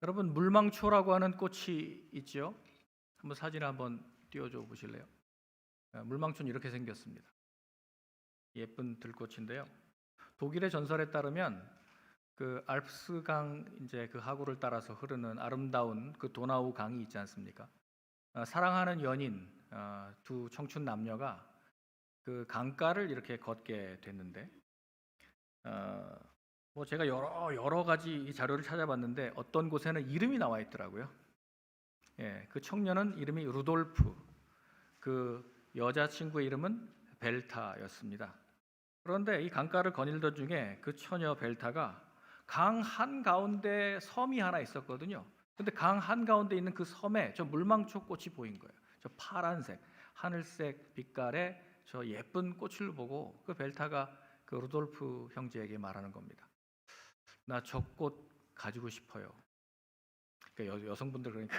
여러분, 물망초라고 하는 꽃이 있죠. 한번 사진을 한번 띄워줘 보실래요? 물망초는 이렇게 생겼습니다. 예쁜 들꽃인데요. 독일의 전설에 따르면 그 알프스강 이제 그 하구를 따라서 흐르는 아름다운 그 도나우 강이 있지 않습니까? 사랑하는 연인 두 청춘 남녀가 그 강가를 이렇게 걷게 됐는데 뭐 제가 여러 가지 이 자료를 찾아봤는데 어떤 곳에는 이름이 나와 있더라고요. 예, 그 청년은 이름이 루돌프, 그 여자친구의 이름은 벨타였습니다. 그런데 이 강가를 거닐던 중에 그 처녀 벨타가 강 한가운데 섬이 하나 있었거든요. 근데 강 한가운데 있는 그 섬에 저 물망초 꽃이 보인 거예요. 저 파란색, 하늘색 빛깔의 저 예쁜 꽃을 보고 그 벨타가 그 루돌프 형제에게 말하는 겁니다. 나 저 꽃 가지고 싶어요. 그러니까 여성분들 그러니까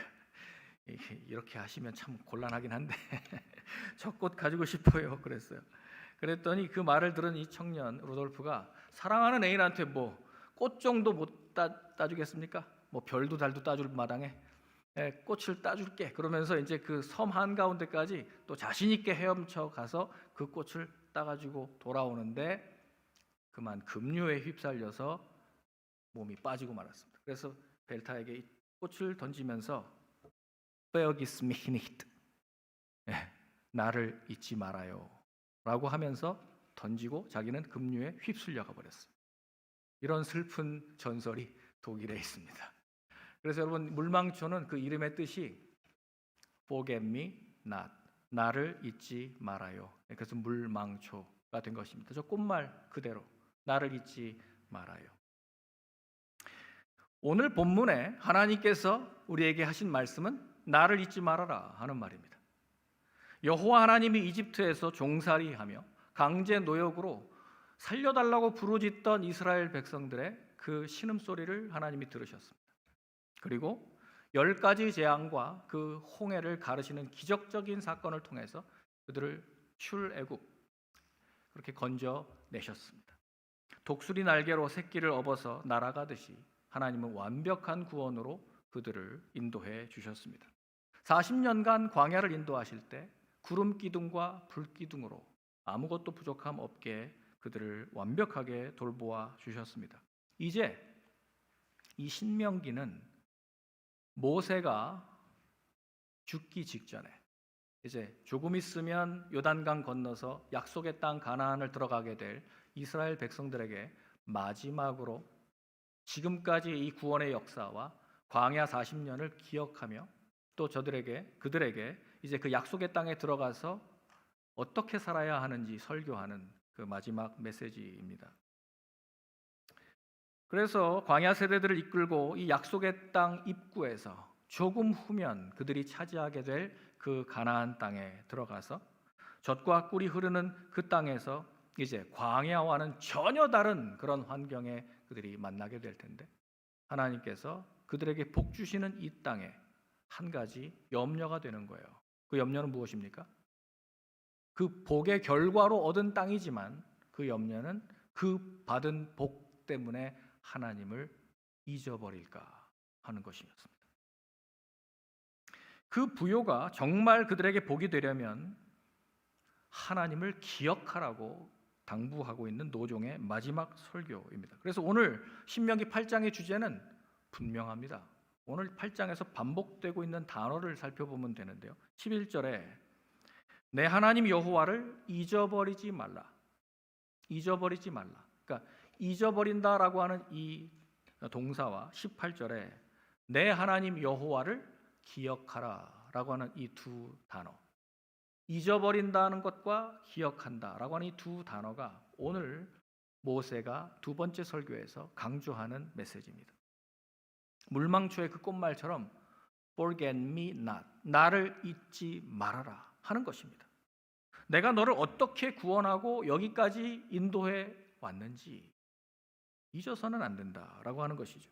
이렇게 하시면 참 곤란하긴 한데 저 꽃 가지고 싶어요. 그랬어요. 그랬더니 그 말을 들은 이 청년 루돌프가 사랑하는 애인한테 뭐 꽃 정도 못 따주겠습니까? 뭐 별도 달도 따줄 마당에 꽃을 따줄게. 그러면서 이제 그 섬 한가운데까지 또 자신 있게 헤엄쳐 가서 그 꽃을 따가지고 돌아오는데 그만 급류에 휩쓸려서 몸이 빠지고 말았습니다. 그래서 벨타에게 이 꽃을 던지면서 Vergiss mich nicht, 나를 잊지 말아요 라고 하면서 던지고 자기는 급류에 휩쓸려가 버렸어요. 이런 슬픈 전설이 독일에 있습니다. 그래서 여러분, 물망초는 그 이름의 뜻이 Forget me not, 나를 잊지 말아요. 그래서 물망초가 된 것입니다. 저 꽃말 그대로 나를 잊지 말아요. 오늘 본문에 하나님께서 우리에게 하신 말씀은 나를 잊지 말아라 하는 말입니다. 여호와 하나님이 이집트에서 종살이하며 강제 노역으로 살려달라고 부르짖던 이스라엘 백성들의 그 신음소리를 하나님이 들으셨습니다. 그리고 10가지 재앙과 그 홍해를 가르시는 기적적인 사건을 통해서 그들을 출애굽 그렇게 건져내셨습니다. 독수리 날개로 새끼를 업어서 날아가듯이 하나님은 완벽한 구원으로 그들을 인도해 주셨습니다. 40년간 광야를 인도하실 때 구름 기둥과 불 기둥으로 아무것도 부족함 없게 그들을 완벽하게 돌보아 주셨습니다. 이제 이 신명기는 모세가 죽기 직전에 이제 조금 있으면 요단강 건너서 약속의 땅 가나안을 들어가게 될 이스라엘 백성들에게 마지막으로 지금까지 이 구원의 역사와 광야 40년을 기억하며 또 그들에게 이제 그 약속의 땅에 들어가서 어떻게 살아야 하는지 설교하는 그 마지막 메시지입니다. 그래서 광야 세대들을 이끌고 이 약속의 땅 입구에서 조금 후면 그들이 차지하게 될 그 가나안 땅에 들어가서 젖과 꿀이 흐르는 그 땅에서 이제 광야와는 전혀 다른 그런 환경에 그들이 만나게 될 텐데 하나님께서 그들에게 복 주시는 이 땅에 한 가지 염려가 되는 거예요. 그 염려는 무엇입니까? 그 복의 결과로 얻은 땅이지만 그 염려는 그 받은 복 때문에 하나님을 잊어버릴까 하는 것이었습니다. 그 부요가 정말 그들에게 복이 되려면 하나님을 기억하라고 당부하고 있는 노종의 마지막 설교입니다. 그래서 오늘 신명기 8장의 주제는 분명합니다. 오늘 8장에서 반복되고 있는 단어를 살펴보면 되는데요. 11절에 내 하나님 여호와를 잊어버리지 말라. 잊어버리지 말라. 그러니까 잊어버린다라고 하는 이 동사와 18절에 내 하나님 여호와를 기억하라라고 하는 이 두 단어, 잊어버린다는 것과 기억한다라고 하는 이 두 단어가 오늘 모세가 두 번째 설교에서 강조하는 메시지입니다. 물망초의 그 꽃말처럼 Forget me not, 나를 잊지 말아라 하는 것입니다. 내가 너를 어떻게 구원하고 여기까지 인도해 왔는지 잊어서는 안 된다라고 하는 것이죠.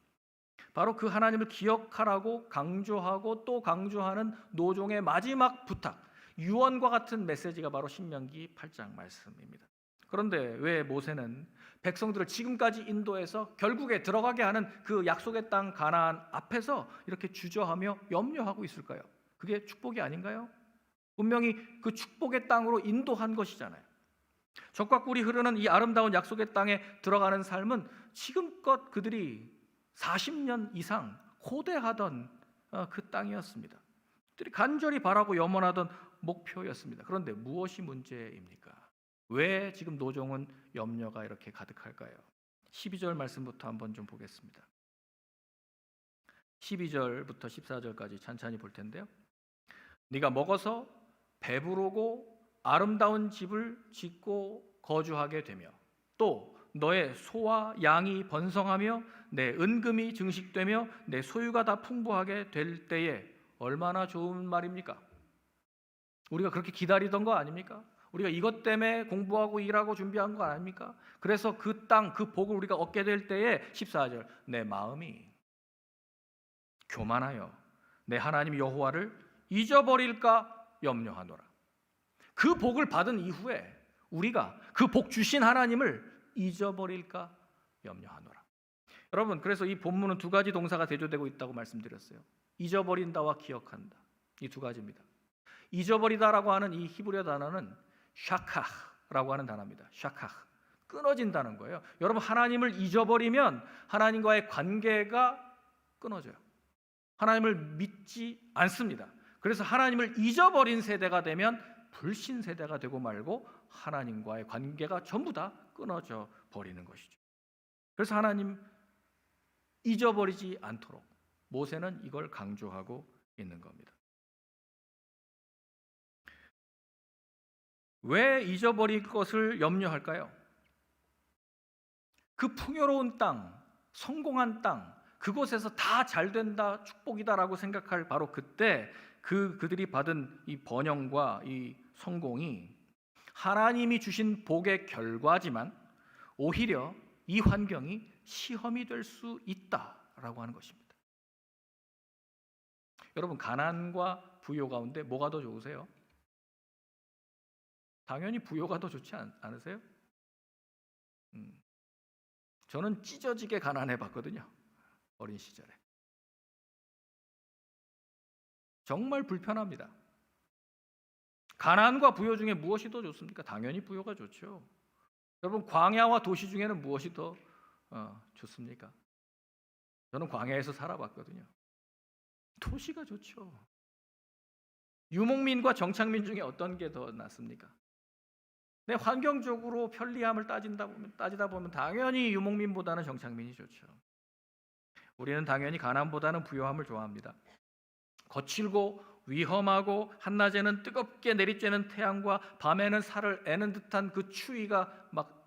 바로 그 하나님을 기억하라고 강조하고 또 강조하는 노종의 마지막 부탁, 유언과 같은 메시지가 바로 신명기 8장 말씀입니다. 그런데 왜 모세는 백성들을 지금까지 인도해서 결국에 들어가게 하는 그 약속의 땅 가나안 앞에서 이렇게 주저하며 염려하고 있을까요? 그게 축복이 아닌가요? 분명히 그 축복의 땅으로 인도한 것이잖아요. 적과 꿀이 흐르는 이 아름다운 약속의 땅에 들어가는 삶은 지금껏 그들이 40년 이상 고대하던 그 땅이었습니다. 그들이 간절히 바라고 염원하던 목표였습니다. 그런데 무엇이 문제입니까? 왜 지금 노종은 염려가 이렇게 가득할까요? 12절 말씀부터 한번 좀 보겠습니다. 12절부터 14절까지 찬찬히 볼 텐데요. 네가 먹어서 배부르고 아름다운 집을 짓고 거주하게 되며 또 너의 소와 양이 번성하며 내 은금이 증식되며 내 소유가 다 풍부하게 될 때에 얼마나 좋은 말입니까? 우리가 그렇게 기다리던 거 아닙니까? 우리가 이것 때문에 공부하고 일하고 준비한 거 아닙니까? 그래서 그 땅, 그 복을 우리가 얻게 될 때에 14절 내 마음이 교만하여 내 하나님 여호와를 잊어버릴까 염려하노라. 그 복을 받은 이후에 우리가 그 복 주신 하나님을 잊어버릴까 염려하노라. 여러분, 그래서 이 본문은 두 가지 동사가 대조되고 있다고 말씀드렸어요. 잊어버린다와 기억한다. 이 두 가지입니다. 잊어버리다라고 하는 이 히브리어 단어는 샤카라고 하는 단어입니다. 샤카, 끊어진다는 거예요. 여러분, 하나님을 잊어버리면 하나님과의 관계가 끊어져요. 하나님을 믿지 않습니다. 그래서 하나님을 잊어버린 세대가 되면 불신 세대가 되고 말고 하나님과의 관계가 전부 다 끊어져 버리는 것이죠. 그래서 하나님 잊어버리지 않도록 모세는 이걸 강조하고 있는 겁니다. 왜 잊어버릴 것을 염려할까요? 그 풍요로운 땅, 성공한 땅, 그곳에서 다 잘된다, 축복이다라고 생각할 바로 그때 그들이 받은 이 번영과 이 성공이 하나님이 주신 복의 결과지만 오히려 이 환경이 시험이 될 수 있다라고 하는 것입니다. 여러분, 가난과 부요 가운데 뭐가 더 좋으세요? 당연히 부요가 더 좋지 않으세요? 저는 찢어지게 가난해 봤거든요. 어린 시절에. 정말 불편합니다. 가난과 부요 중에 무엇이 더 좋습니까? 당연히 부요가 좋죠. 여러분, 광야와 도시 중에는 무엇이 더 좋습니까? 저는 광야에서 살아봤거든요. 도시가 좋죠. 유목민과 정착민 중에 어떤 게 더 낫습니까? 네, 환경적으로 편리함을 따지다 보면 당연히 유목민보다는 정착민이 좋죠. 우리는 당연히 가난보다는 부요함을 좋아합니다. 거칠고 위험하고 한낮에는 뜨겁게 내리쬐는 태양과 밤에는 살을 애는 듯한 그 추위가 막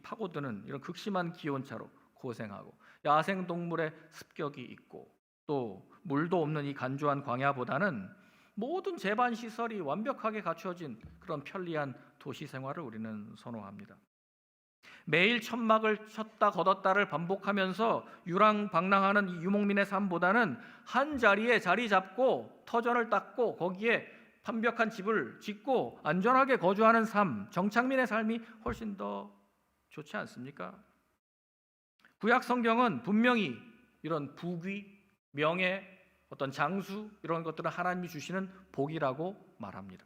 파고드는 이런 극심한 기온차로 고생하고 야생동물의 습격이 있고 또 물도 없는 이 간조한 광야보다는 모든 제반 시설이 완벽하게 갖춰진 그런 편리한 도시 생활을 우리는 선호합니다. 매일 천막을 쳤다 걷었다를 반복하면서 유랑방랑하는 이 유목민의 삶보다는 한 자리에 자리 잡고 터전을 닦고 거기에 완벽한 집을 짓고 안전하게 거주하는 삶, 정착민의 삶이 훨씬 더 좋지 않습니까? 구약 성경은 분명히 이런 부귀, 명예, 어떤 장수 이런 것들은 하나님이 주시는 복이라고 말합니다.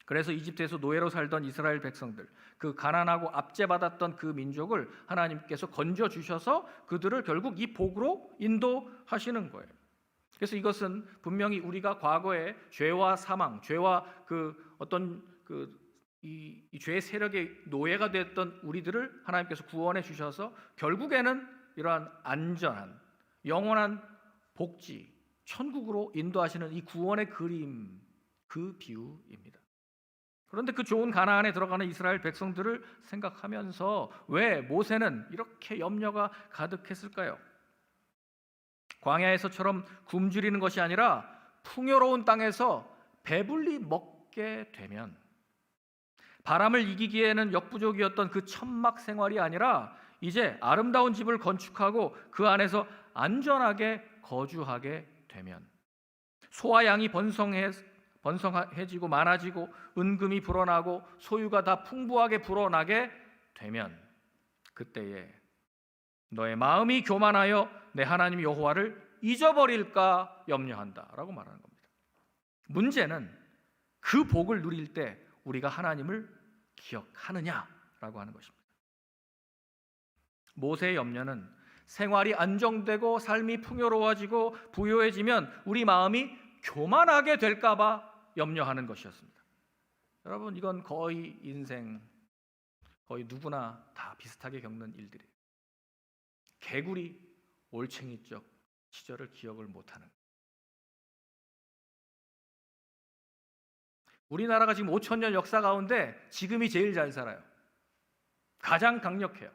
그래서 이집트에서 노예로 살던 이스라엘 백성들, 그 가난하고 압제받았던 그 민족을 하나님께서 건져 주셔서 그들을 결국 이 복으로 인도하시는 거예요. 그래서 이것은 분명히 우리가 과거에 죄와 사망, 죄와 그 어떤 이 죄의 세력의 노예가 됐던 우리들을 하나님께서 구원해 주셔서 결국에는 이러한 안전한 영원한 복지, 천국으로 인도하시는 이 구원의 그림, 그 비유입니다. 그런데 그 좋은 가나안에 들어가는 이스라엘 백성들을 생각하면서 왜 모세는 이렇게 염려가 가득했을까요? 광야에서처럼 굶주리는 것이 아니라 풍요로운 땅에서 배불리 먹게 되면 바람을 이기기에는 역부족이었던 그 천막 생활이 아니라 이제 아름다운 집을 건축하고 그 안에서 안전하게 거주하게 되면 소와 양이 번성해지고 많아지고 은금이 불어나고 소유가 다 풍부하게 불어나게 되면 그때에 너의 마음이 교만하여 내 하나님 여호와를 잊어버릴까 염려한다라고 말하는 겁니다. 문제는 그 복을 누릴 때 우리가 하나님을 기억하느냐라고 하는 것입니다. 모세의 염려는 생활이 안정되고 삶이 풍요로워지고 부유해지면 우리 마음이 교만하게 될까 봐 염려하는 것이었습니다. 여러분, 이건 거의 인생 거의 누구나 다 비슷하게 겪는 일들이에요. 개구리 올챙이적 시절을 기억을 못하는 거예요. 우리나라가 지금 5,000년 역사 가운데 지금이 제일 잘 살아요. 가장 강력해요.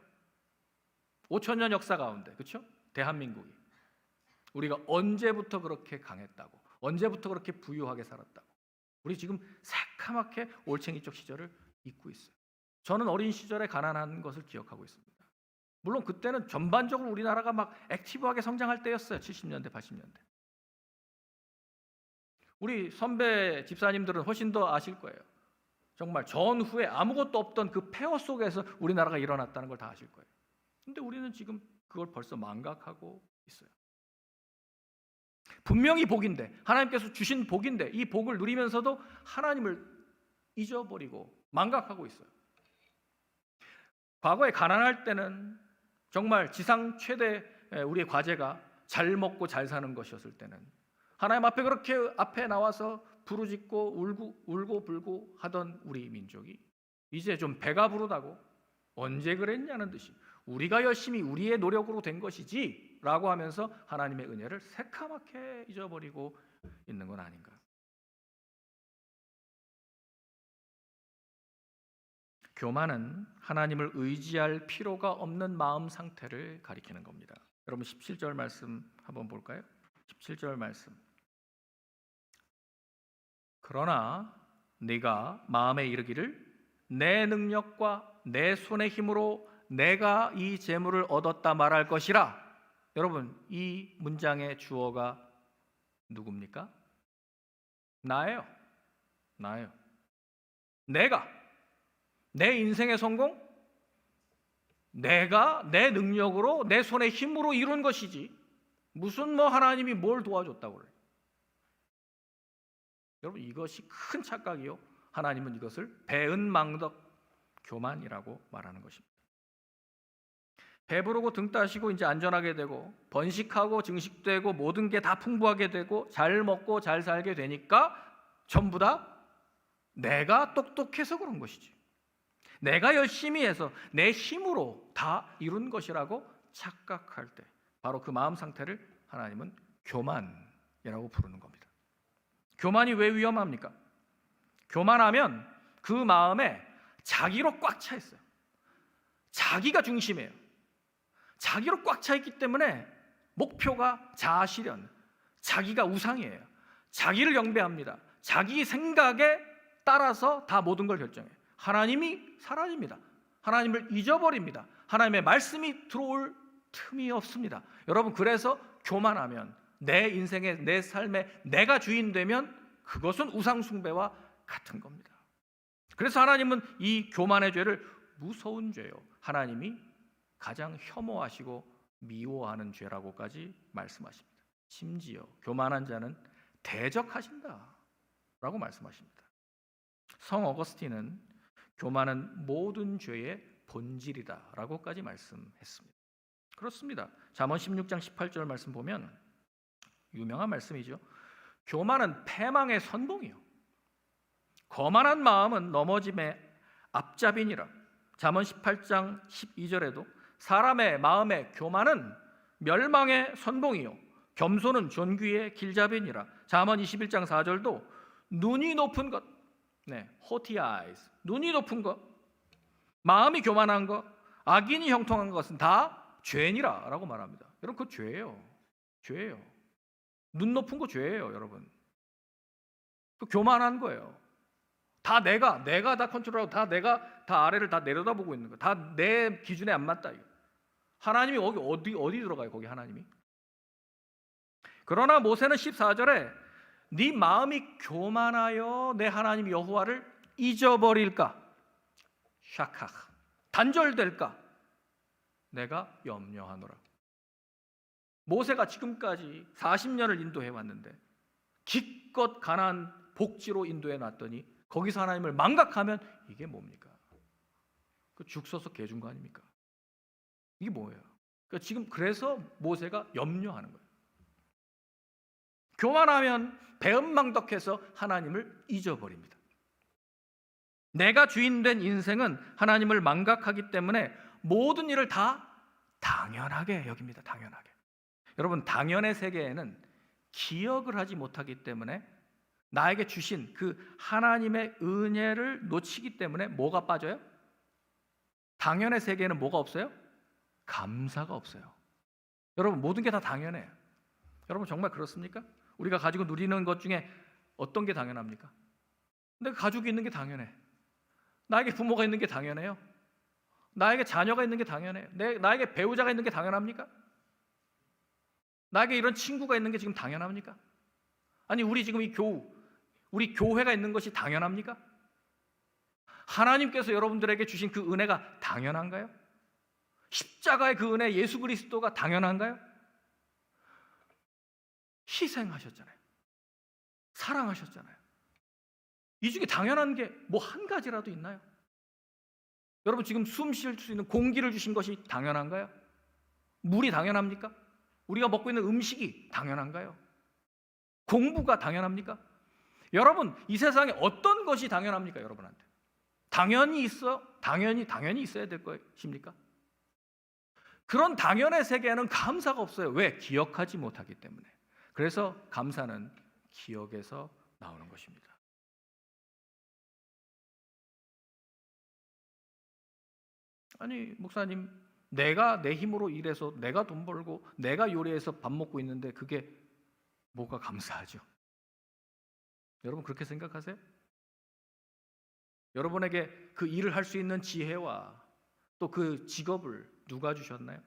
5,000년 역사 가운데, 그렇죠? 대한민국이 우리가 언제부터 그렇게 강했다고, 언제부터 그렇게 부유하게 살았다고. 우리 지금 새카맣게 올챙이적 시절을 잊고 있어요. 저는 어린 시절에 가난한 것을 기억하고 있습니다. 물론 그때는 전반적으로 우리나라가 막 액티브하게 성장할 때였어요. 70년대, 80년대. 우리 선배 집사님들은 훨씬 더 아실 거예요. 정말 전후에 아무것도 없던 그 폐허 속에서 우리나라가 일어났다는 걸 다 아실 거예요. 근데 우리는 지금 그걸 벌써 망각하고 있어요. 분명히 복인데, 하나님께서 주신 복인데 이 복을 누리면서도 하나님을 잊어버리고 망각하고 있어요. 과거에 가난할 때는 정말 지상 최대 우리의 과제가 잘 먹고 잘 사는 것이었을 때는 하나님 앞에 그렇게 앞에 나와서 부르짖고 울고 불고 하던 우리 민족이 이제 좀 배가 부르다고 언제 그랬냐는 듯이 우리가 열심히 우리의 노력으로 된 것이지 라고 하면서 하나님의 은혜를 새카맣게 잊어버리고 있는 건 아닌가. 교만은 하나님을 의지할 필요가 없는 마음 상태를 가리키는 겁니다. 여러분 17절 말씀 한번 볼까요? 17절 말씀. 그러나 네가 마음에 이르기를 내 능력과 내 손의 힘으로 내가 이 재물을 얻었다 말할 것이라. 여러분, 이 문장의 주어가 누굽니까? 나예요. 나예요. 내가 내 인생의 성공, 내가 내 능력으로 내 손의 힘으로 이룬 것이지 무슨 하나님이 뭘 도와줬다고 그래요. 여러분, 이것이 큰 착각이요. 하나님은 이것을 배은망덕 교만이라고 말하는 것입니다. 배부르고 등 따시고 이제 안전하게 되고 번식하고 증식되고 모든 게 다 풍부하게 되고 잘 먹고 잘 살게 되니까 전부 다 내가 똑똑해서 그런 것이지, 내가 열심히 해서 내 힘으로 다 이룬 것이라고 착각할 때 바로 그 마음 상태를 하나님은 교만이라고 부르는 겁니다. 교만이 왜 위험합니까? 교만하면 그 마음에 자기로 꽉 차 있어요. 자기가 중심이에요. 자기로 꽉 차 있기 때문에 목표가 자아실현, 자기가 우상이에요. 자기를 경배합니다. 자기 생각에 따라서 다 모든 걸 결정해요. 하나님이 사라집니다. 하나님을 잊어버립니다. 하나님의 말씀이 들어올 틈이 없습니다. 여러분, 그래서 교만하면 내 인생에, 내 삶에 내가 주인 되면 그것은 우상 숭배와 같은 겁니다. 그래서 하나님은 이 교만의 죄를 무서운 죄요, 하나님이 가장 혐오하시고 미워하는 죄라고까지 말씀하십니다. 심지어 교만한 자는 대적하신다 라고 말씀하십니다. 성 어거스틴은 교만은 모든 죄의 본질이다 라고까지 말씀했습니다. 그렇습니다. 잠언 16장 18절 말씀 보면 유명한 말씀이죠. 교만은 패망의 선봉이요, 거만한 마음은 넘어짐의 앞잡이니라. 잠언 18장 12절에도 사람의 마음의 교만은 멸망의 선봉이요 겸손은 존귀의 길잡이니라. 잠언 21장 4절도 눈이 높은 것, haughty eyes, 눈이 높은 것, 마음이 교만한 것, 악인이 형통한 것은 다 죄니라 라고 말합니다. 여러분, 그거 죄예요. 죄예요. 눈 높은 거 죄예요, 여러분. 그 교만한 거예요. 다 내가 다 컨트롤하고 다 내가 다 아래를 다 내려다보고 있는 거, 다 내 기준에 안 맞다. 이거. 하나님이 어디 들어가요? 거기 하나님이. 그러나 모세는 14절에 네 마음이 교만하여 내 하나님 여호와를 잊어버릴까? 샤카 단절될까? 내가 염려하노라. 모세가 지금까지 40년을 인도해 왔는데 기껏 가나안 복지로 인도해 놨더니 거기서 하나님을 망각하면 이게 뭡니까? 그 죽 서서 개준 거 아닙니까? 이게 뭐예요? 그러니까 지금 그래서 모세가 염려하는 거예요. 교만하면 배은망덕해서 하나님을 잊어버립니다. 내가 주인된 인생은 하나님을 망각하기 때문에 모든 일을 다 당연하게 여깁니다. 당연하게. 여러분, 당연의 세계에는 기억을 하지 못하기 때문에 나에게 주신 그 하나님의 은혜를 놓치기 때문에 뭐가 빠져요? 당연의 세계에는 뭐가 없어요? 감사가 없어요. 여러분, 모든 게 다 당연해요. 여러분, 정말 그렇습니까? 우리가 가지고 누리는 것 중에 어떤 게 당연합니까? 내가 가족이 있는 게 당연해. 나에게 부모가 있는 게 당연해요. 나에게 자녀가 있는 게 당연해요. 나에게 배우자가 있는 게 당연합니까? 나에게 이런 친구가 있는 게 지금 당연합니까? 아니, 우리 지금 우리 교회가 있는 것이 당연합니까? 하나님께서 여러분들에게 주신 그 은혜가 당연한가요? 십자가의 그 은혜, 예수 그리스도가 당연한가요? 희생하셨잖아요. 사랑하셨잖아요. 이 중에 당연한 게 뭐 한 가지라도 있나요? 여러분, 지금 숨 쉴 수 있는 공기를 주신 것이 당연한가요? 물이 당연합니까? 우리가 먹고 있는 음식이 당연한가요? 공부가 당연합니까? 여러분, 이 세상에 어떤 것이 당연합니까? 여러분한테 당연히 있어야 될 것입니까? 그런 당연의 세계에는 감사가 없어요. 왜? 기억하지 못하기 때문에. 그래서 감사는 기억에서 나오는 것입니다. 아니, 목사님, 내가 내 힘으로 일해서 내가 돈 벌고 내가 요리해서 밥 먹고 있는데 그게 뭐가 감사하죠? 여러분, 그렇게 생각하세요? 여러분에게 그 일을 할 수 있는 지혜와 또 그 직업을 누가 주셨나요?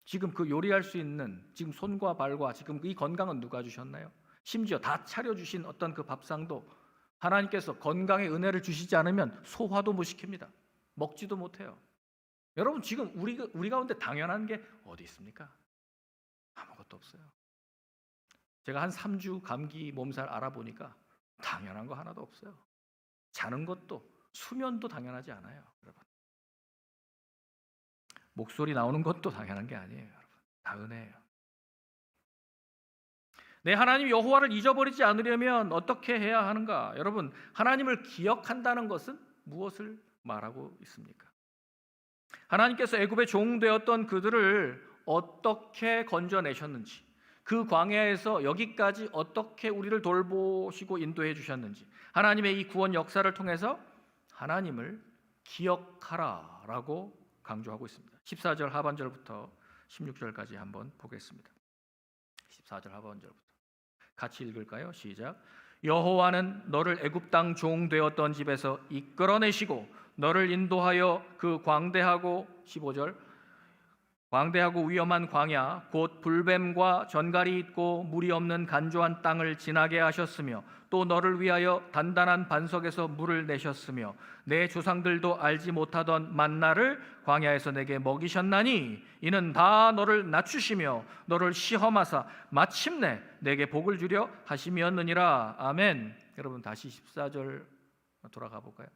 지금 그 요리할 수 있는 지금 손과 발과 지금 이 건강은 누가 주셨나요? 심지어 다 차려주신 어떤 그 밥상도 하나님께서 건강의 은혜를 주시지 않으면 소화도 못 시킵니다. 먹지도 못해요. 여러분, 지금 우리 가운데 당연한 게 어디 있습니까? 아무것도 없어요. 제가 한 3주 감기 몸살 알아보니까 당연한 거 하나도 없어요. 자는 것도, 수면도 당연하지 않아요. 여러분, 목소리 나오는 것도 당연한 게 아니에요. 여러분, 다 은혜예요. 내 하나님 여호와를 잊어버리지 않으려면 어떻게 해야 하는가? 여러분, 하나님을 기억한다는 것은 무엇을 말하고 있습니까? 하나님께서 애굽의 종 되었던 그들을 어떻게 건져내셨는지, 그 광야에서 여기까지 어떻게 우리를 돌보시고 인도해 주셨는지, 하나님의 이 구원 역사를 통해서 하나님을 기억하라라고 강조하고 있습니다. 14절 하반절부터 16절까지 한번 보겠습니다. 14절 하반절부터 같이 읽을까요? 시작. 여호와는 너를 애굽 땅 종 되었던 집에서 이끌어내시고 너를 인도하여 그 광대하고 15절 광대하고 위험한 광야 곧 불뱀과 전갈이 있고 물이 없는 간조한 땅을 지나게 하셨으며 또 너를 위하여 단단한 반석에서 물을 내셨으며 내 조상들도 알지 못하던 만나를 광야에서 내게 먹이셨나니 이는 다 너를 낮추시며 너를 시험하사 마침내 내게 복을 주려 하심이었느니라. 아멘. 여러분, 다시 14절 돌아가 볼까요?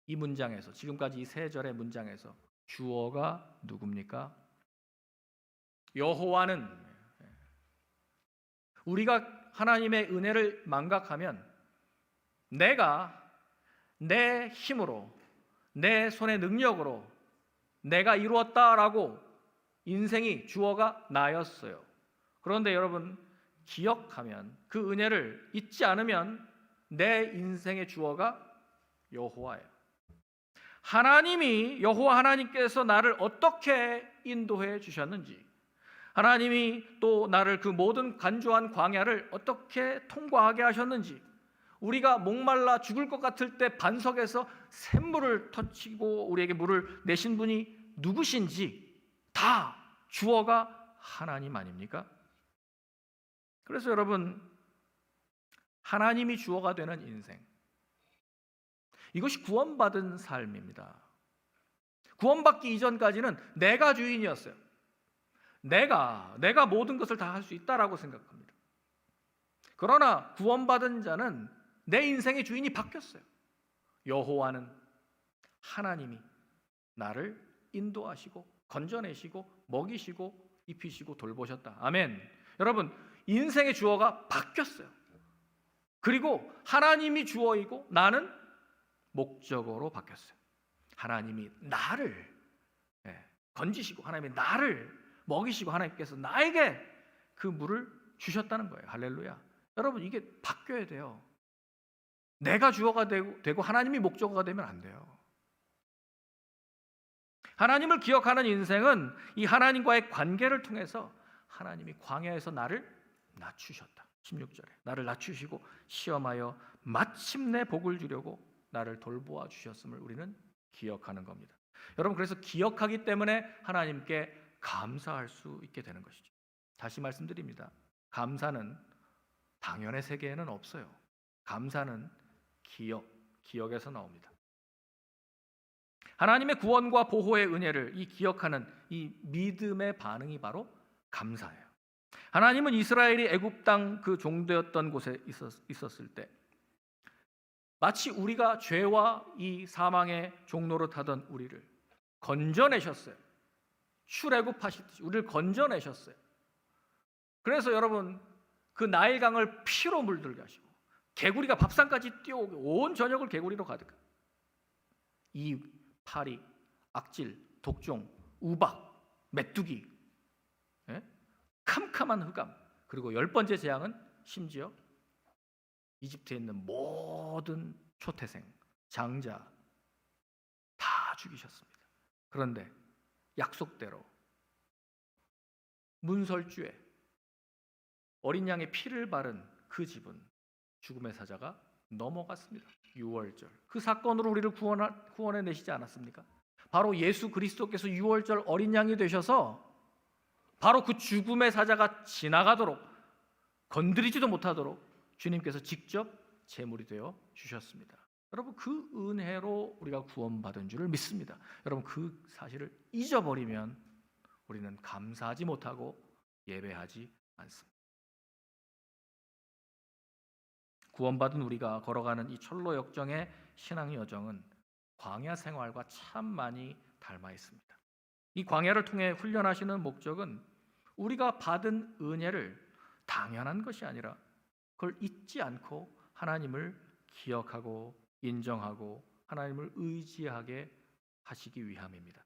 이 문장에서, 지금까지 이 세 절의 문장에서 주어가 누굽니까? 여호와는. 우리가 하나님의 은혜를 망각하면 내가 내 힘으로, 내 손의 능력으로 내가 이루었다라고 인생이 주어가 나였어요. 그런데 여러분, 기억하면, 그 은혜를 잊지 않으면 내 인생의 주어가 여호와예요. 하나님이, 여호와 하나님께서 나를 어떻게 인도해 주셨는지, 하나님이 또 나를 그 모든 간조한 광야를 어떻게 통과하게 하셨는지, 우리가 목말라 죽을 것 같을 때 반석에서 샘물을 터치고 우리에게 물을 내신 분이 누구신지 다 주어가 하나님 아닙니까? 그래서 여러분, 하나님이 주어가 되는 인생, 이것이 구원받은 삶입니다. 구원받기 이전까지는 내가 주인이었어요. 내가 모든 것을 다 할 수 있다라고 생각합니다. 그러나 구원받은 자는 내 인생의 주인이 바뀌었어요. 여호와는 하나님이 나를 인도하시고 건져내시고 먹이시고 입히시고 돌보셨다. 아멘. 여러분, 인생의 주어가 바뀌었어요. 그리고 하나님이 주어이고 나는 목적어로 바뀌었어요. 하나님이 나를 건지시고 하나님이 나를 먹이시고 하나님께서 나에게 그 물을 주셨다는 거예요. 할렐루야. 여러분, 이게 바뀌어야 돼요. 내가 주어가 되고 하나님이 목적어가 되면 안 돼요. 하나님을 기억하는 인생은 이 하나님과의 관계를 통해서 하나님이 광야에서 나를 낮추셨다. 16절에 나를 낮추시고 시험하여 마침내 복을 주려고 나를 돌보아 주셨음을 우리는 기억하는 겁니다. 여러분, 그래서 기억하기 때문에 하나님께 감사할 수 있게 되는 것이죠. 다시 말씀드립니다. 감사는 당연의 세계에는 없어요. 감사는 기억에서 나옵니다. 하나님의 구원과 보호의 은혜를 기억하는 이 믿음의 반응이 바로 감사예요. 하나님은 이스라엘이 애굽 땅 그 종되었던 곳에 있었을 때 마치 우리가 죄와 이 사망의 종로로 타던 우리를 건져내셨어요. 출애굽하시듯이 우리를 건져내셨어요. 그래서 여러분, 그 나일강을 피로 물들게 하시고 개구리가 밥상까지 뛰어오게 온 저녁을 개구리로 가득하고 이 파리, 악질, 독종, 우박, 메뚜기, 캄캄한 흑암, 그리고 10번째 재앙은 심지어 이집트에 있는 모든 초태생, 장자 다 죽이셨습니다. 그런데 약속대로 문설주에 어린 양의 피를 바른 그 집은 죽음의 사자가 넘어갔습니다. 6월절 그 사건으로 우리를 구원해 내시지 않았습니까? 바로 예수 그리스도께서 6월절 어린 양이 되셔서 바로 그 죽음의 사자가 지나가도록 건드리지도 못하도록 주님께서 직접 제물이 되어 주셨습니다. 여러분, 그 은혜로 우리가 구원받은 줄을 믿습니다. 여러분, 그 사실을 잊어버리면 우리는 감사하지 못하고 예배하지 않습니다. 구원받은 우리가 걸어가는 이 철로 역정의 신앙 여정은 광야 생활과 참 많이 닮아 있습니다. 이 광야를 통해 훈련하시는 목적은 우리가 받은 은혜를 당연한 것이 아니라 그걸 잊지 않고 하나님을 기억하고 인정하고 하나님을 의지하게 하시기 위함입니다.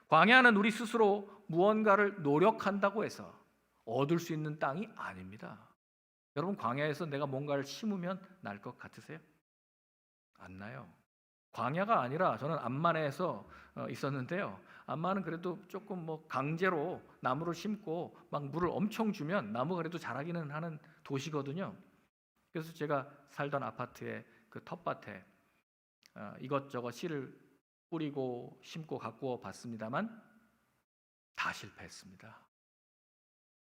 광야는 우리 스스로 무언가를 노력한다고 해서 얻을 수 있는 땅이 아닙니다. 여러분, 광야에서 내가 뭔가를 심으면 날 것 같으세요? 안 나요. 광야가 아니라 저는 암만에서 있었는데요. 암만은 그래도 조금 강제로 나무를 심고 막 물을 엄청 주면 나무가 그래도 자라기는 하는 도시거든요. 그래서 제가 살던 아파트의 그 텃밭에 이것저것 씨를 뿌리고 심고 가꾸어 봤습니다만 다 실패했습니다.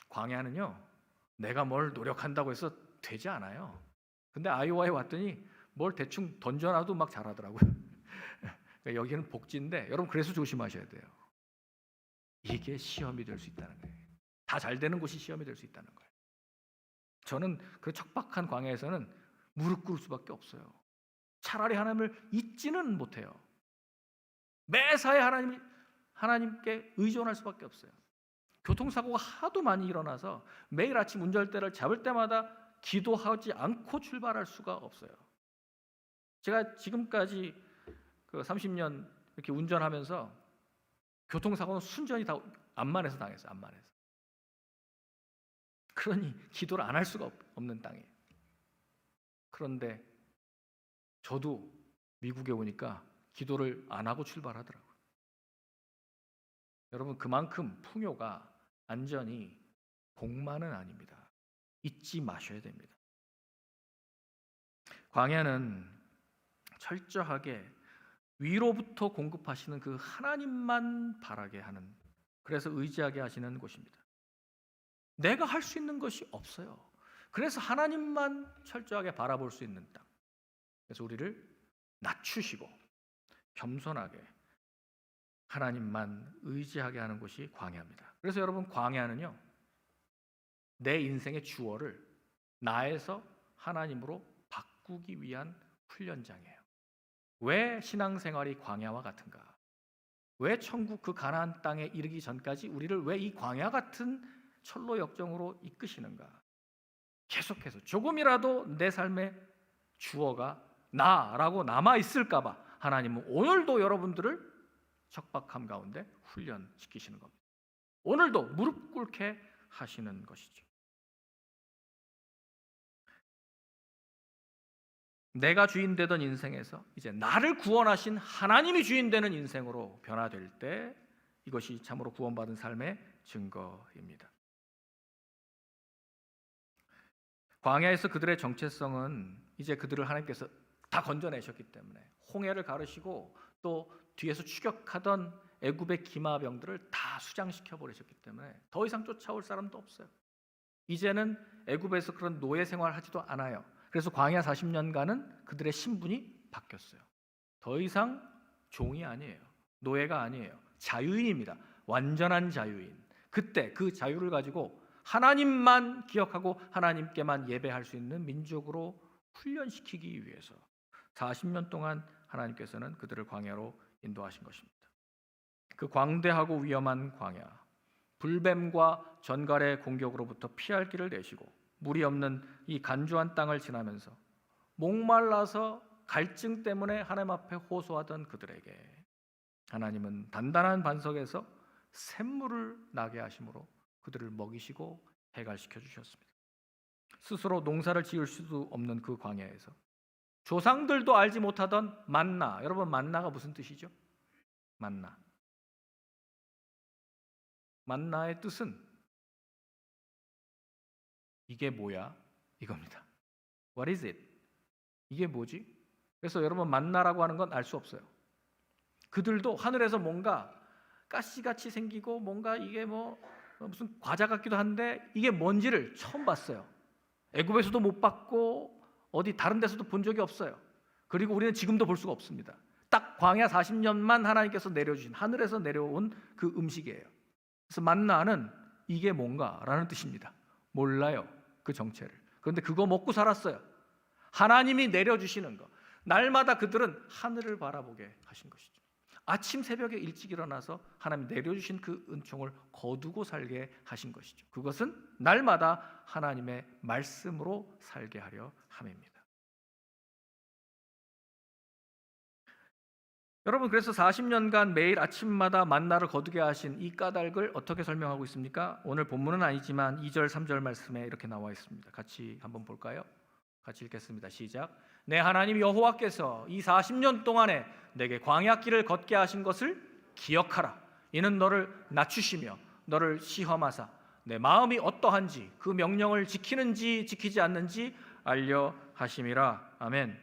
광야는요, 내가 뭘 노력한다고 해서 되지 않아요. 근데 아이오와에 왔더니 뭘 대충 던져놔도 막 자라더라고요. 여기는 복지인데 여러분, 그래서 조심하셔야 돼요. 이게 시험이 될 수 있다는 거예요. 다 잘 되는 곳이 시험이 될 수 있다는 거예요. 저는 그 척박한 광야에서는 무릎 꿇을 수밖에 없어요. 차라리 하나님을 잊지는 못해요. 매사에 하나님께 의존할 수밖에 없어요. 교통사고가 하도 많이 일어나서 매일 아침 운전대를 잡을 때마다 기도하지 않고 출발할 수가 없어요. 제가 지금까지 그 30년 이렇게 운전하면서 교통사고는 순전히 다 암만에서 당했어요. 암만에서. 그러니 기도를 안 할 수가 없는 땅이에요. 그런데 저도 미국에 오니까 기도를 안 하고 출발하더라고요. 여러분, 그만큼 풍요가 안전이 복만은 아닙니다. 잊지 마셔야 됩니다. 광야는 철저하게 위로부터 공급하시는 그 하나님만 바라게 하는, 그래서 의지하게 하시는 곳입니다. 내가 할 수 있는 것이 없어요. 그래서 하나님만 철저하게 바라볼 수 있는 땅. 그래서 우리를 낮추시고 겸손하게 하나님만 의지하게 하는 곳이 광야입니다. 그래서 여러분, 광야는요, 내 인생의 주어를 나에서 하나님으로 바꾸기 위한 훈련장이에요. 왜 신앙생활이 광야와 같은가? 왜 천국 그 가나안 땅에 이르기 전까지 우리를 왜 이 광야 같은 철로 역정으로 이끄시는가? 계속해서 조금이라도 내 삶의 주어가 나라고 남아 있을까 봐 하나님은 오늘도 여러분들을 적박함 가운데 훈련시키시는 겁니다. 오늘도 무릎 꿇게 하시는 것이죠. 내가 주인 되던 인생에서 이제 나를 구원하신 하나님이 주인 되는 인생으로 변화될 때 이것이 참으로 구원받은 삶의 증거입니다. 광야에서 그들의 정체성은 이제 그들을 하나님께서 다 건져내셨기 때문에 홍해를 가르시고 또 뒤에서 추격하던 애굽의 기마병들을 다 수장시켜 버리셨기 때문에 더 이상 쫓아올 사람도 없어요. 이제는 애굽에서 그런 노예 생활하지도 않아요. 그래서 광야 40년간은 그들의 신분이 바뀌었어요. 더 이상 종이 아니에요. 노예가 아니에요. 자유인입니다. 완전한 자유인. 그때 그 자유를 가지고 하나님만 기억하고 하나님께만 예배할 수 있는 민족으로 훈련시키기 위해서 40년 동안 하나님께서는 그들을 광야로 인도하신 것입니다. 그 광대하고 위험한 광야, 불뱀과 전갈의 공격으로부터 피할 길을 내시고 물이 없는 이 간주한 땅을 지나면서 목말라서 갈증 때문에 하나님 앞에 호소하던 그들에게 하나님은 단단한 반석에서 샘물을 나게 하심으로 그들을 먹이시고 해갈시켜 주셨습니다. 스스로 농사를 지을 수도 없는 그 광야에서 조상들도 알지 못하던 만나, 여러분 만나가 무슨 뜻이죠? 만나. 만나의 뜻은 이게 뭐야? 이겁니다. What is it? 이게 뭐지? 그래서 여러분 만나라고 하는 건 알 수 없어요. 그들도 하늘에서 뭔가 가시같이 생기고 뭔가 이게 뭐 무슨 과자 같기도 한데 이게 뭔지를 처음 봤어요. 애굽에서도 못 봤고 어디 다른 데서도 본 적이 없어요. 그리고 우리는 지금도 볼 수가 없습니다. 딱 광야 40년만 하나님께서 내려주신 하늘에서 내려온 그 음식이에요. 그래서 만나는 이게 뭔가라는 뜻입니다. 몰라요, 그 정체를. 그런데 그거 먹고 살았어요. 하나님이 내려주시는 거. 날마다 그들은 하늘을 바라보게 하신 것이죠. 아침 새벽에 일찍 일어나서 하나님 내려주신 그 은총을 거두고 살게 하신 것이죠. 그것은 날마다 하나님의 말씀으로 살게 하려 함입니다. 여러분, 그래서 40년간 매일 아침마다 만나를 거두게 하신 이 까닭을 어떻게 설명하고 있습니까? 오늘 본문은 아니지만 2절, 3절 말씀에 이렇게 나와 있습니다. 같이 한번 볼까요? 같이 읽겠습니다. 시작. 내 하나님 여호와께서 이 40년 동안에 내게 광야길을 걷게 하신 것을 기억하라. 이는 너를 낮추시며 너를 시험하사 내 마음이 어떠한지 그 명령을 지키는지 지키지 않는지 알려 하심이라. 아멘.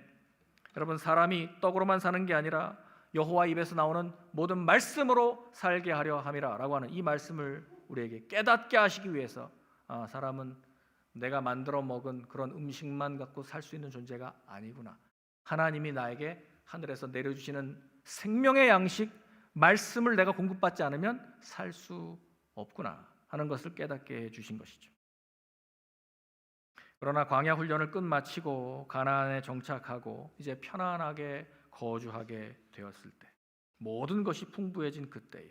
여러분, 사람이 떡으로만 사는 게 아니라 여호와 입에서 나오는 모든 말씀으로 살게 하려 함이라 라고 하는 이 말씀을 우리에게 깨닫게 하시기 위해서 사람은 내가 만들어 먹은 그런 음식만 갖고 살 수 있는 존재가 아니구나. 하나님이 나에게 하늘에서 내려주시는 생명의 양식, 말씀을 내가 공급받지 않으면 살 수 없구나 하는 것을 깨닫게 해주신 것이죠. 그러나 광야 훈련을 끝마치고 가나안에 정착하고 이제 편안하게 거주하게 되었을 때, 모든 것이 풍부해진 그때에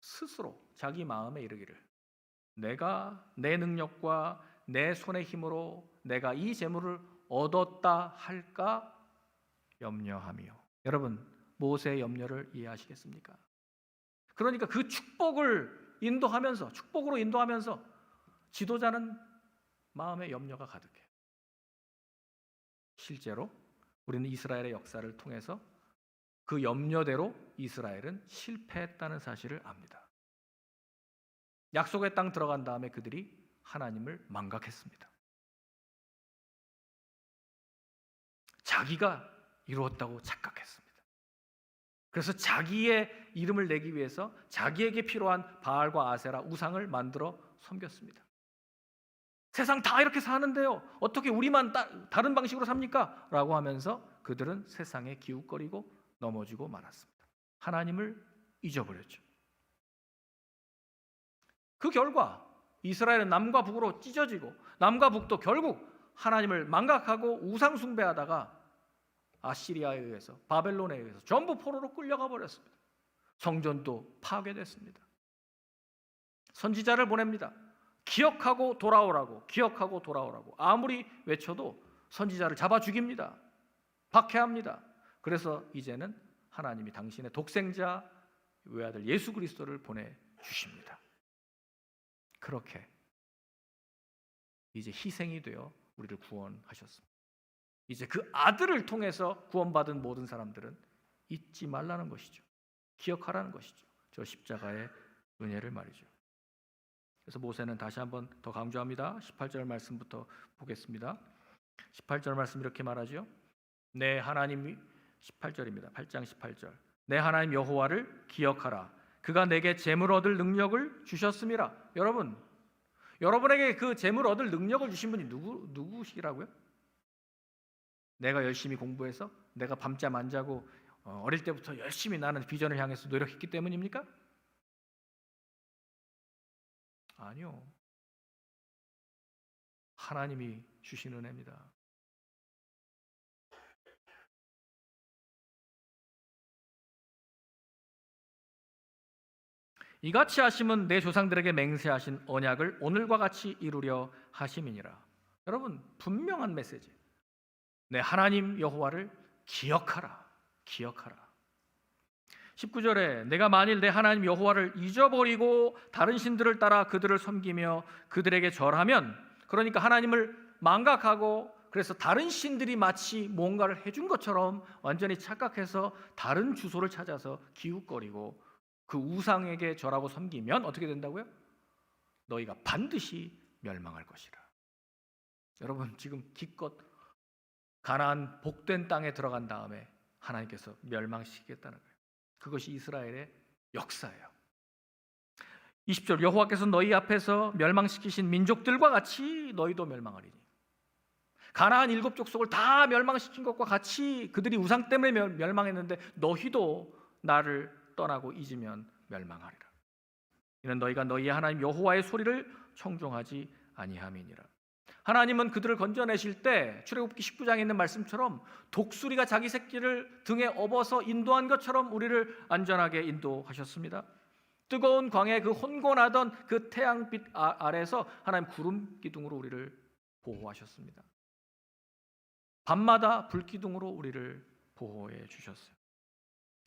스스로 자기 마음에 이르기를 내가 내 능력과 내 손의 힘으로 내가 이 재물을 얻었다 할까 염려하며. 여러분, 모세의 염려를 이해하시겠습니까? 그러니까 그 축복을 인도하면서, 축복으로 인도하면서 지도자는 마음에 염려가 가득해요. 실제로 우리는 이스라엘의 역사를 통해서 그 염려대로 이스라엘은 실패했다는 사실을 압니다. 약속의 땅 들어간 다음에 그들이 하나님을 망각했습니다. 자기가 이루었다고 착각했습니다. 그래서 자기의 이름을 내기 위해서 자기에게 필요한 바알과 아세라 우상을 만들어 섬겼습니다. 세상 다 이렇게 사는데요. 어떻게 우리만 다른 방식으로 삽니까? 라고 하면서 그들은 세상에 기웃거리고 넘어지고 말았습니다. 하나님을 잊어버렸죠. 그 결과 이스라엘은 남과 북으로 찢어지고 남과 북도 결국 하나님을 망각하고 우상 숭배하다가 아시리아에 의해서, 바벨론에 의해서 전부 포로로 끌려가 버렸습니다. 성전도 파괴됐습니다. 선지자를 보냅니다. 기억하고 돌아오라고, 기억하고 돌아오라고. 아무리 외쳐도 선지자를 잡아 죽입니다. 박해합니다. 그래서 이제는 하나님이 당신의 독생자 외아들 예수 그리스도를 보내주십니다. 그렇게 이제 희생이 되어 우리를 구원하셨습니다. 이제 그 아들을 통해서 구원받은 모든 사람들은 잊지 말라는 것이죠. 기억하라는 것이죠. 저 십자가의 은혜를 말이죠. 그래서 모세는 다시 한번 더 강조합니다. 18절 말씀부터 보겠습니다. 18절 말씀 이렇게 말하죠. 내 하나님, 18절입니다. 8장 18절. 내 하나님 여호와를 기억하라. 그가 내게 재물 얻을 능력을 주셨음이라. 여러분에게 그 재물 얻을 능력을 주신 분이 누구시라고요? 내가 열심히 공부해서, 내가 밤잠 안 자고 어릴 때부터 열심히 나는 비전을 향해서 노력했기 때문입니까? 아니요. 하나님이 주신 은혜입니다. 이같이 하심은 내 조상들에게 맹세하신 언약을 오늘과 같이 이루려 하심이니라. 여러분, 분명한 메시지. 내 하나님 여호와를 기억하라. 기억하라. 19절에 내가 만일 내 하나님 여호와를 잊어버리고 다른 신들을 따라 그들을 섬기며 그들에게 절하면, 그러니까 하나님을 망각하고 그래서 다른 신들이 마치 뭔가를 해준 것처럼 완전히 착각해서 다른 주소를 찾아서 기웃거리고 그 우상에게 절하고 섬기면 어떻게 된다고요? 너희가 반드시 멸망할 것이라. 여러분, 지금 기껏 가나안 복된 땅에 들어간 다음에 하나님께서 멸망시키겠다는 거예요. 그것이 이스라엘의 역사예요. 20절 여호와께서 너희 앞에서 멸망시키신 민족들과 같이 너희도 멸망하리니. 가나안 7족속을 다 멸망시킨 것과 같이 그들이 우상 때문에 멸망했는데 너희도 나를 떠나고 잊으면 멸망하리라. 이는 너희가 너희의 하나님 여호와의 소리를 청종하지 아니함이니라. 하나님은 그들을 건져내실 때 출애굽기 19장에 있는 말씀처럼 독수리가 자기 새끼를 등에 업어서 인도한 것처럼 우리를 안전하게 인도하셨습니다. 뜨거운 광야에 그 혼곤하던 그 태양빛 아래에서 하나님 구름 기둥으로 우리를 보호하셨습니다. 밤마다 불기둥으로 우리를 보호해 주셨어요.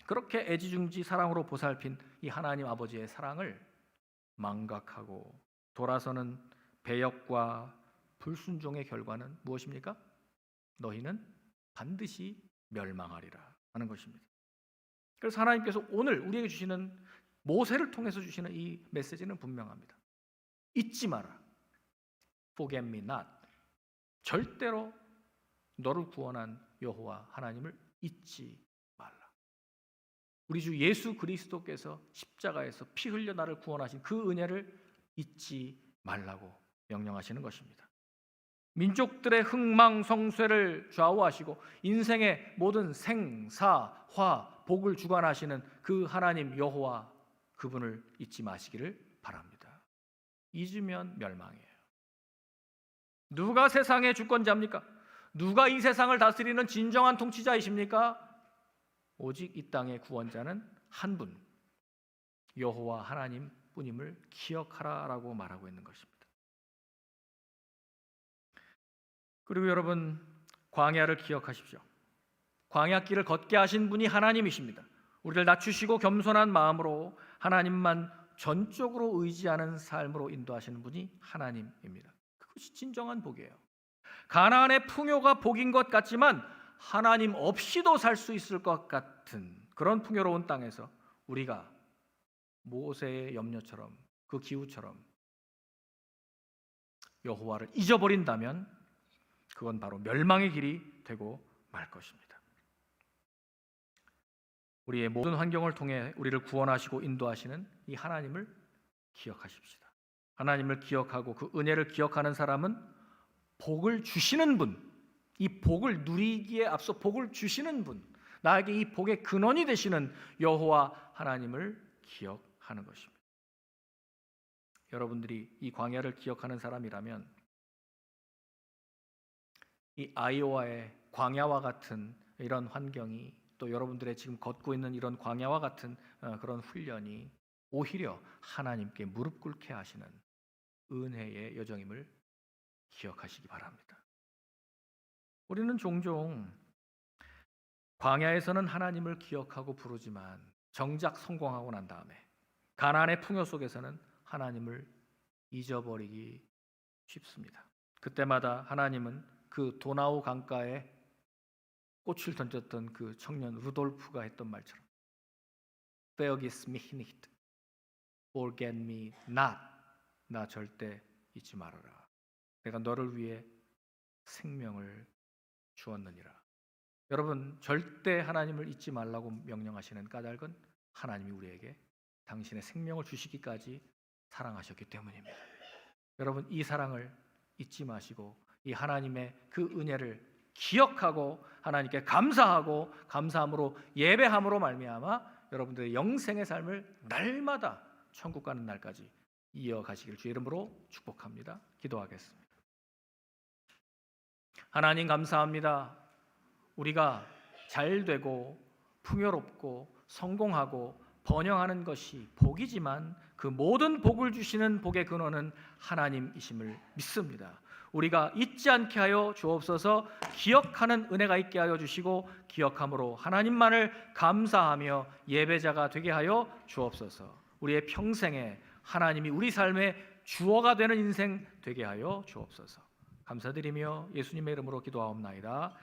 그렇게 애지중지 사랑으로 보살핀 이 하나님 아버지의 사랑을 망각하고 돌아서는 배역과 불순종의 결과는 무엇입니까? 너희는 반드시 멸망하리라 하는 것입니다. 그래서 하나님께서 오늘 우리에게 주시는, 모세를 통해서 주시는 이 메시지는 분명합니다. 잊지 마라. Forget me not. 절대로 너를 구원한 여호와 하나님을 잊지 말라. 우리 주 예수 그리스도께서 십자가에서 피 흘려 나를 구원하신 그 은혜를 잊지 말라고 명령하시는 것입니다. 민족들의 흥망성쇠를 좌우하시고 인생의 모든 생사, 화, 복을 주관하시는 그 하나님 여호와, 그분을 잊지 마시기를 바랍니다. 잊으면 멸망이에요. 누가 세상의 주권자입니까? 누가 이 세상을 다스리는 진정한 통치자이십니까? 오직 이 땅의 구원자는 한 분, 여호와 하나님 뿐임을 기억하라라고 말하고 있는 것입니다. 그리고 여러분, 광야를 기억하십시오. 광야길을 걷게 하신 분이 하나님이십니다. 우리를 낮추시고 겸손한 마음으로 하나님만 전적으로 의지하는 삶으로 인도하시는 분이 하나님입니다. 그것이 진정한 복이에요. 가나안의 풍요가 복인 것 같지만 하나님 없이도 살 수 있을 것 같은 그런 풍요로운 땅에서 우리가 모세의 염려처럼, 그 기후처럼 여호와를 잊어버린다면 그건 바로 멸망의 길이 되고 말 것입니다. 우리의 모든 환경을 통해 우리를 구원하시고 인도하시는 이 하나님을 기억하십시다. 하나님을 기억하고 그 은혜를 기억하는 사람은 복을 주시는 분, 이 복을 누리기에 앞서 복을 주시는 분, 나에게 이 복의 근원이 되시는 여호와 하나님을 기억하는 것입니다. 여러분들이 이 광야를 기억하는 사람이라면 이 아이오와의 광야와 같은 이런 환경이, 또 여러분들의 지금 걷고 있는 이런 광야와 같은 그런 훈련이 오히려 하나님께 무릎 꿇게 하시는 은혜의 여정임을 기억하시기 바랍니다. 우리는 종종 광야에서는 하나님을 기억하고 부르지만 정작 성공하고 난 다음에 가나안의 풍요 속에서는 하나님을 잊어버리기 쉽습니다. 그때마다 하나님은 그 도나우 강가에 꽃을 던졌던 그 청년 루돌프가 했던 말처럼 Vergiss mich nicht, forget me not, 나 절대 잊지 말아라. 내가 너를 위해 생명을 주었느니라. 여러분, 절대 하나님을 잊지 말라고 명령하시는 까닭은 하나님이 우리에게 당신의 생명을 주시기까지 사랑하셨기 때문입니다. 여러분, 이 사랑을 잊지 마시고 이 하나님의 그 은혜를 기억하고 하나님께 감사하고 감사함으로 예배함으로 말미암아 여러분들의 영생의 삶을 날마다 천국 가는 날까지 이어가시길 주의 이름으로 축복합니다. 기도하겠습니다. 하나님 감사합니다. 우리가 잘되고 풍요롭고 성공하고 번영하는 것이 복이지만 그 모든 복을 주시는 복의 근원은 하나님이심을 믿습니다. 우리가 잊지 않게 하여 주옵소서. 기억하는 은혜가 있게 하여 주시고 기억함으로 하나님만을 감사하며 예배자가 되게 하여 주옵소서. 우리의 평생에 하나님이 우리 삶의 주어가 되는 인생 되게 하여 주옵소서. 감사드리며 예수님의 이름으로 기도하옵나이다.